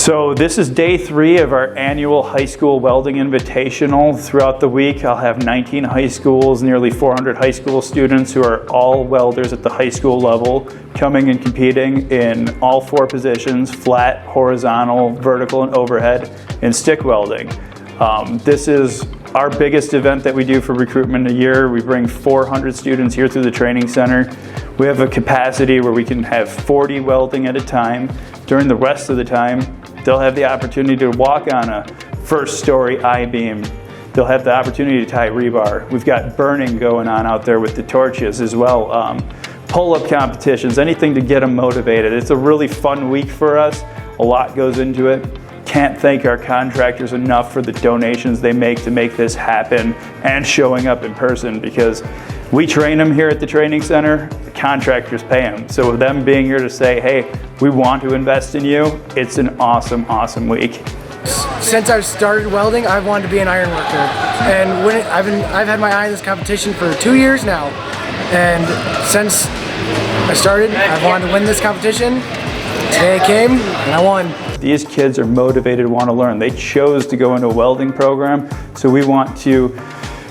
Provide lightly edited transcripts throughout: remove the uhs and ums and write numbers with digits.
So this is day 3 of our annual high school welding invitational. Throughout the week, I'll have 19 high schools, nearly 400 high school students who are all welders at the high school level, coming and competing in all 4 positions: flat, horizontal, vertical, and overhead, and stick welding. This is our biggest event that we do for recruitment a year. We bring 400 students here through the training center. We have a capacity where we can have 40 welding at a time. During the rest of the time, they'll have the opportunity to walk on a first story I-beam. They'll have the opportunity to tie rebar. We've got burning going on out there with the torches as well. Pull-up competitions, anything to get them motivated. It's a really fun week for us. A lot goes into it. Can't thank our contractors enough for the donations they make to make this happen and showing up in person, because we train them here at the training center, the contractors pay them. So with them being here to say, hey, we want to invest in you, it's an awesome, awesome week. Since I've started welding, I've wanted to be an iron worker. And I've had my eye on this competition for 2 years now. And since I started, I've wanted to win this competition. Today I came and I won. These kids are motivated, want to learn. They chose to go into a welding program, so we want to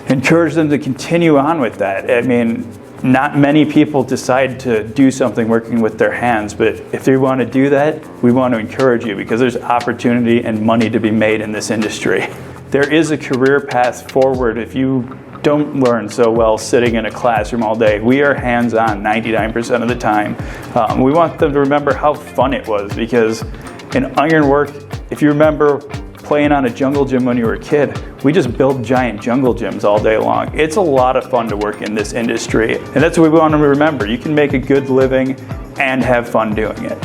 encourage them to continue on with that. I mean, not many people decide to do something working with their hands, but if they want to do that, we want to encourage you, because there's opportunity and money to be made in this industry. There is a career path forward if you don't learn so well sitting in a classroom all day. We are hands-on 99% of the time. We want them to remember how fun it was, because in ironwork, if you remember playing on a jungle gym when you were a kid, we just built giant jungle gyms all day long. It's a lot of fun to work in this industry, and that's what we want them to remember. You can make a good living and have fun doing it.